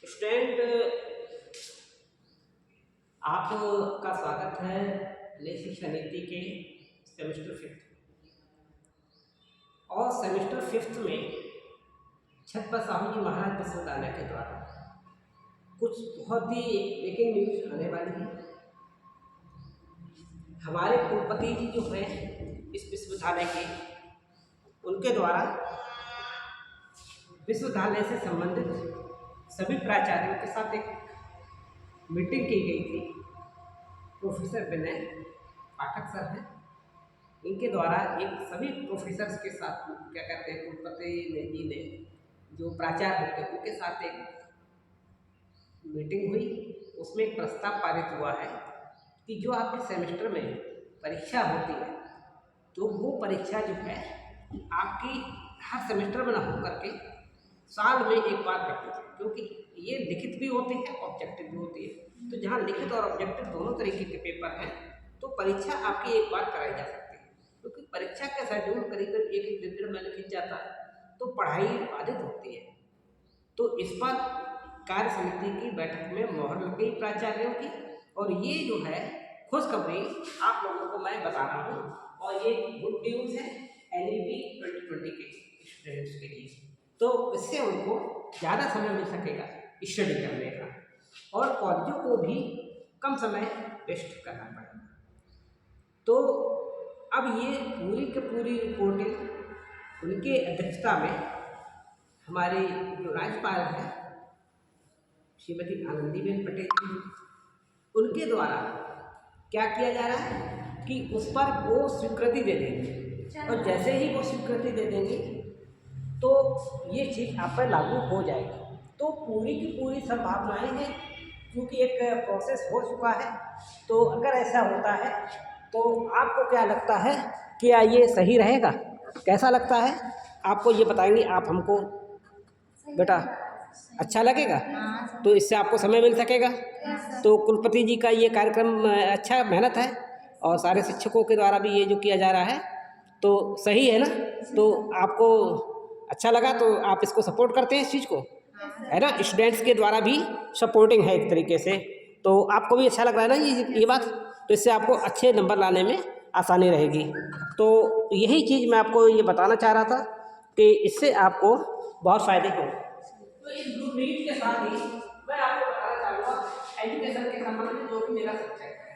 Student, आपका स्वागत है नई शिक्षा नीति के सेमेस्टर फिफ्थ। और सेमेस्टर फिफ्थ में छत्रपति साहू जी महाराज विश्वविद्यालय के द्वारा कुछ बहुत ही ब्रेकिंग न्यूज आने वाली है। हमारे कुलपति जी जो हैं इस विश्वविद्यालय के, उनके द्वारा विश्वविद्यालय से संबंधित सभी प्राचार्यों के साथ एक मीटिंग की गई थी। प्रोफेसर विनय पाठक सर हैं, इनके द्वारा एक सभी प्रोफेसर्स के साथ क्या कहते हैं कुलपति जी ने जो प्राचार्य होते हैं उनके साथ एक मीटिंग हुई। उसमें एक प्रस्ताव पारित हुआ है कि जो आपके सेमेस्टर में परीक्षा होती है तो वो परीक्षा जो है आपकी हर सेमेस्टर में ना हो करके साल में एक बार करते थे, क्योंकि ये लिखित भी होती है ऑब्जेक्टिव भी होती है। तो जहाँ लिखित और ऑब्जेक्टिव दोनों तरीके के पेपर हैं तो परीक्षा आपकी एक बार कराई जा सकती है, क्योंकि परीक्षा का शेड्यूल करीब एक एक डेढ़ महीने खिंच जाता है तो पढ़ाई बाधित होती है। तो इस पर कार्य समिति की बैठक में मोहर लग गई प्राचार्यों की, और ये जो है खुशखबरी आप लोगों को मैं बता रहा हूँ, और ये गुड न्यूज़ है NEP 2020 के स्टूडेंट्स के लिए। तो इससे उनको ज़्यादा समय मिल सकेगा स्टडी करने का, और कॉलेजों को भी कम समय वेस्ट करना पड़ेगा। तो अब ये पूरी की पूरी रिपोर्टिंग उनके अध्यक्षता में हमारे जो राज्यपाल हैं श्रीमती आनंदीबेन पटेल जी, उनके द्वारा क्या किया जा रहा है कि उस पर वो स्वीकृति दे देंगे, और जैसे ही वो स्वीकृति दे देंगे तो ये चीज़ आप पर लागू हो जाएगी। तो पूरी की पूरी संभावनाएं हैं, क्योंकि एक प्रोसेस हो चुका है। तो अगर ऐसा होता है तो आपको क्या लगता है, क्या ये सही रहेगा? कैसा लगता है आपको, ये बताएंगे आप हमको बेटा। अच्छा लगेगा तो इससे आपको समय मिल सकेगा। तो कुलपति जी का ये कार्यक्रम अच्छा मेहनत है, और सारे शिक्षकों के द्वारा भी ये जो किया जा रहा है तो सही है ना। तो आपको अच्छा लगा तो आप इसको सपोर्ट करते हैं इस चीज़ को, है ना। स्टूडेंट्स के द्वारा भी सपोर्टिंग है एक तरीके से, तो आपको भी अच्छा लग रहा है ना ये बात। तो इससे आपको अच्छे नंबर लाने में आसानी रहेगी। तो यही चीज़ मैं आपको ये बताना चाह रहा था कि इससे आपको बहुत फ़ायदे होंगे। तो इस ग्रुप नीट के साथ ही मैं आपको बताना चाहूँगा एजुकेशन के संबंध में जो भी मेरा सब्जेक्ट है,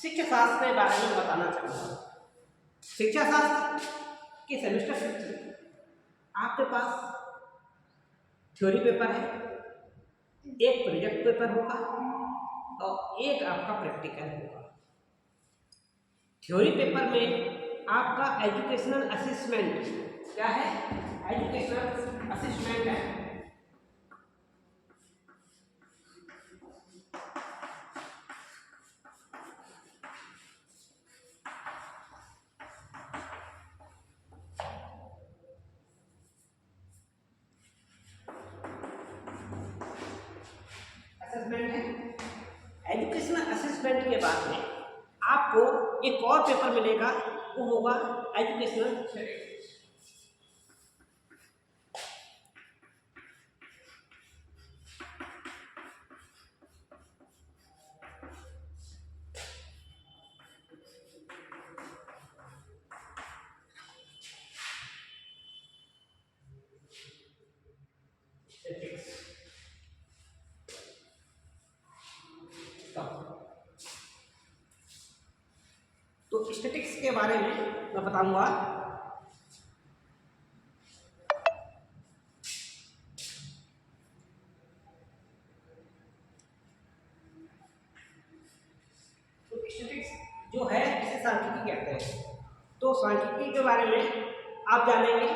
शिक्षा शास्त्र के बारे में बताना चाहूँगा। शिक्षा शास्त्र के सेमेस्टर फिफ्थ में आपके पास थ्योरी पेपर है, एक प्रोजेक्ट पेपर होगा और एक आपका प्रैक्टिकल होगा। थ्योरी पेपर में आपका एजुकेशनल असेसमेंट क्या है, एजुकेशनल असेसमेंट है। असेसमेंट है। एजुकेशनल असेसमेंट के बाद में आपको एक और पेपर मिलेगा, वो होगा एजुकेशनल स्टैटिस्टिक्स। तो स्टैटिस्टिक्स के बारे में मैं बताऊंगा। तो स्टैटिस्टिक्स जो है इसे सांख्यिकी कहते हैं। तो सांख्यिकी के बारे में आप जानेंगे।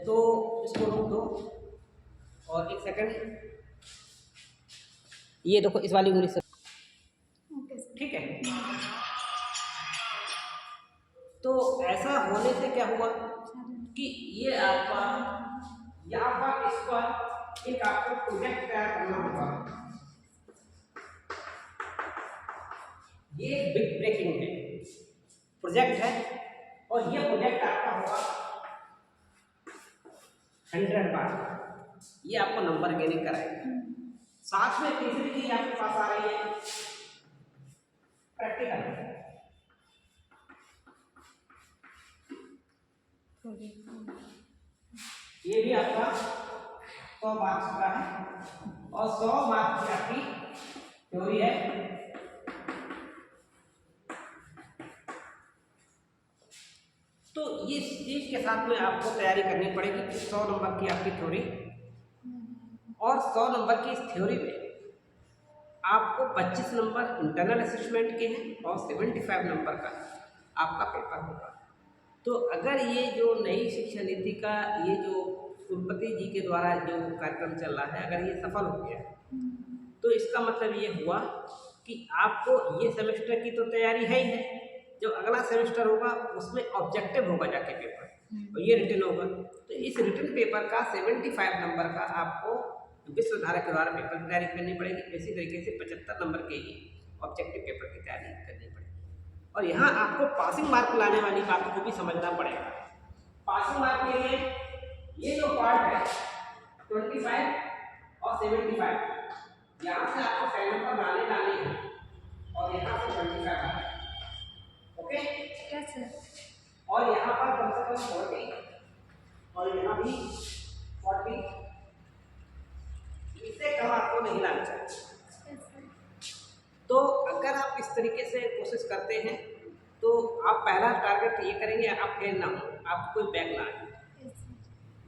तो इसको रोक दो और एक सेकंड, ये देखो इस वाली उंगली से, ठीक है। तो ऐसा होने से क्या हुआ कि ये आपका यहाँ पर इस पर एक आपको प्रोजेक्ट तैयार करना होगा। ये बिग ब्रेकिंग है, प्रोजेक्ट है, और ये प्रोजेक्ट आपका होगा 100 बार ये आपको नंबर गेनिंग कराएगा। साथ में तीसरी चीज आपके पास आ रही है प्रैक्टिकल। ये भी आपका 100 मार्क्स का है और 100 मार्क्स की आपकी थ्योरी है। तो इस चीज के साथ में आपको तैयारी करनी पड़ेगी कि 100 नंबर की आपकी थ्योरी और 100 नंबर की इस थ्योरी में आपको 25 नंबर इंटरनल असेसमेंट के हैं और 75 नंबर का आपका पेपर होगा। तो अगर ये जो नई शिक्षा नीति का ये जो कुलपति जी के द्वारा जो कार्यक्रम चल रहा है अगर ये सफल हो गया तो इसका मतलब ये हुआ कि आपको ये सेमेस्टर की तो तैयारी है ही है, जो अगला सेमेस्टर होगा उसमें ऑब्जेक्टिव होगा जाके पेपर और ये रिटन होगा। तो इस रिटन पेपर का 75 नंबर का आपको विश्वधारा के द्वारा पेपर की तैयारी करनी पड़ेगी। इसी तरीके से 75 नंबर के ही ऑब्जेक्टिव पेपर की तैयारी करनी पड़ेगी। और यहाँ आपको पासिंग मार्क लाने वाली बात को भी समझना पड़ेगा। पासिंग मार्क के लिए ये जो पार्ट है 25 और 75 यहाँ से आपको 5 नंबर लाने हैं और यहाँ से 25 आना है। Okay yes sir. और यहाँ पर कम से कम 40 और यहाँ भी 40, इससे कम आपको नहीं लाना चाहिए। तो अगर आप इस तरीके से कोशिश करते हैं तो आप पहला टारगेट ये करेंगे आप फेल ना हो, आप कोई बैक ना आए।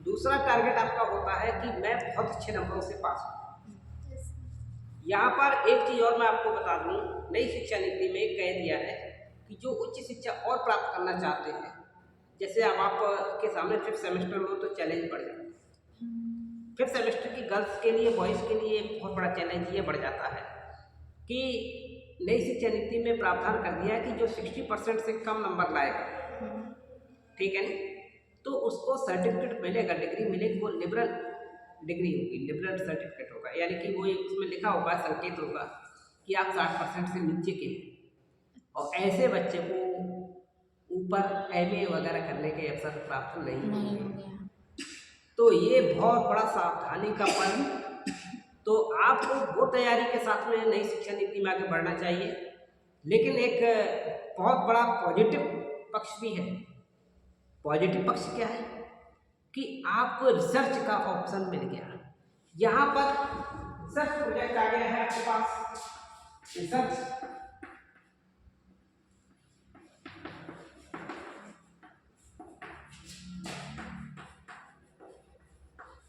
दूसरा टारगेट आपका होता है कि मैं बहुत अच्छे नंबरों से पास हूँ। यहाँ पर एक चीज़ और मैं आपको बता दूँ, नई शिक्षा नीति में कह दिया है कि जो उच्च शिक्षा और प्राप्त करना चाहते हैं, जैसे अब आपके सामने 5th सेमेस्टर में हो तो चैलेंज बढ़ जाता है। 5th सेमेस्टर की गर्ल्स के लिए बॉयज़ के लिए बहुत बड़ा चैलेंज ये बढ़ जाता है कि नई शिक्षा नीति में प्रावधान कर दिया है कि जो 60% से कम नंबर लाएगा, ठीक है ना, तो उसको सर्टिफिकेट मिलेगा, डिग्री मिलेगी, वो लिबरल डिग्री होगी, लिबरल सर्टिफिकेट होगा। यानी कि वो उसमें लिखा होगा, संकेत होगा कि आप 60% से नीचे के हैं और ऐसे बच्चे को ऊपर MA वगैरह करने के अवसर प्राप्त नहीं होंगे। तो ये बहुत बड़ा सावधानी का पल। तो आपको वो तैयारी के साथ में नई शिक्षा नीति में आगे बढ़ना चाहिए। लेकिन एक बहुत बड़ा पॉजिटिव पक्ष भी है। पॉजिटिव पक्ष क्या है कि आपको रिसर्च का ऑप्शन मिल गया। यहाँ पर रिसर्च प्रोजेक्ट आ गया है आपके पास। रिसर्च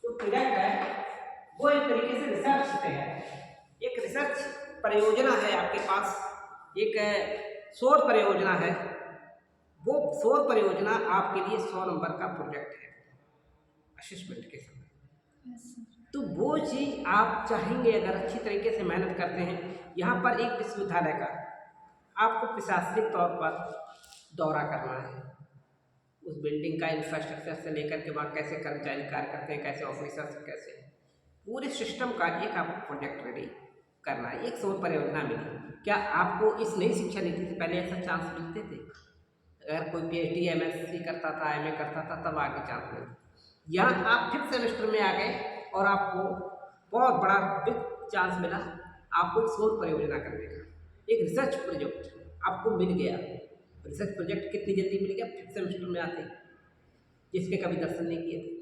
तो प्रोजेक्ट है वो एक तरीके से रिसर्च पे है, एक रिसर्च परियोजना है आपके पास, एक शोध परियोजना है। वो शोध परियोजना आपके लिए 100 नंबर का प्रोजेक्ट है असेसमेंट के समय। तो वो चीज़ आप चाहेंगे अगर अच्छी तरीके से मेहनत करते हैं। यहाँ पर एक विश्वविद्यालय का आपको प्रशासनिक तौर पर दौरा करना है, उस बिल्डिंग का इंफ्रास्ट्रक्चर से लेकर के वहाँ कैसे कर्मचारी कार्य करते हैं, कैसे ऑफिसर्स, कैसे पूरे सिस्टम का एक आपको प्रोजेक्ट रेडी करना है। एक शोध परियोजना मिली। क्या आपको इस नई शिक्षा नीति से पहले ऐसा चांस मिलते थे? अगर कोई PhD MSc करता था, MA करता था, तब आगे चांस मिलता। यहाँ आप 5th सेमेस्टर में आ गए और आपको बहुत बड़ा बिग चांस मिला, आपको एक शोध परियोजना करने का, एक रिसर्च प्रोजेक्ट आपको मिल गया। रिसर्च प्रोजेक्ट कितनी जल्दी मिल गया? 5th सेमेस्टर में आते, जिसके कभी दर्शन नहीं किए थे।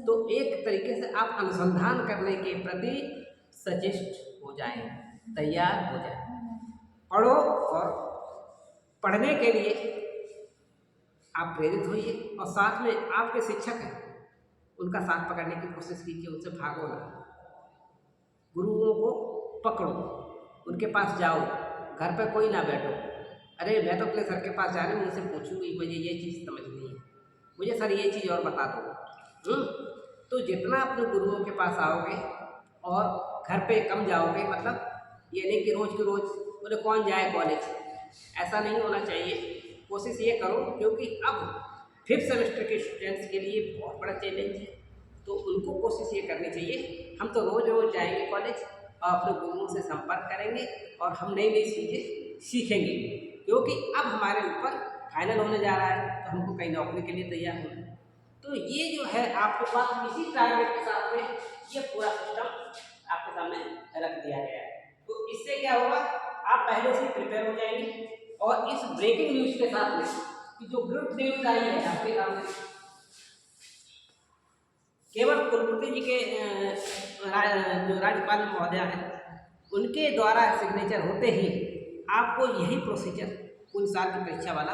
तो एक तरीके से आप अनुसंधान करने के प्रति सचेष्ट हो जाएं, तैयार हो जाएं। पढ़ो और पढ़ने के लिए आप प्रेरित होइए और साथ में आपके शिक्षक हैं उनका साथ पकड़ने की कोशिश कीजिए, उनसे भागो ना। गुरुओं को पकड़ो, उनके पास जाओ, घर पर कोई ना बैठो। अरे मैं तो अपने सर के पास जा रही हूँ, उनसे पूछूंगी मुझे ये चीज़ समझनी है, मुझे सर ये चीज़ और बता दो। तो जितना अपने गुरुओं के पास आओगे और घर पे कम जाओगे, मतलब ये नहीं कि रोज़ के रोज़ बोले कौन जाए कॉलेज, ऐसा नहीं होना चाहिए। कोशिश ये करो, क्योंकि अब 5th सेमेस्टर के स्टूडेंट्स के लिए बहुत बड़ा चैलेंज है। तो उनको कोशिश ये करनी चाहिए, हम तो रोज़ रोज़ जाएंगे कॉलेज और अपने गुरुओं से संपर्क करेंगे और हम नई नई चीज़ें सीखेंगे, क्योंकि अब हमारे ऊपर फाइनल होने जा रहा है तो हमको कहीं नौकरी के लिए तैयार होना है। तो ये जो है आपके पास इसी टारगेट के साथ में ये पूरा सिस्टम आपके सामने रख दिया गया है। तो इससे क्या होगा, आप पहले से प्रिपेयर हो जाएंगे और इस ब्रेकिंग न्यूज के साथ में कि जो गुड न्यूज आई है आपके सामने, केवल कुलपति जी के जो राज्यपाल महोदय हैं उनके द्वारा सिग्नेचर होते ही आपको यही प्रोसीजर कुल साल की परीक्षा वाला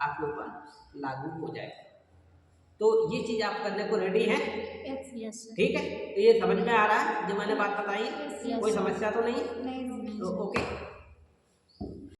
आपके ऊपर लागू हो जाएगा। तो ये चीज़ आप करने को रेडी हैं? यस। ठीक है, तो ये समझ में आ रहा है जो मैंने बात बताई? Yes, कोई समस्या तो नहीं? नहीं। तो ओके।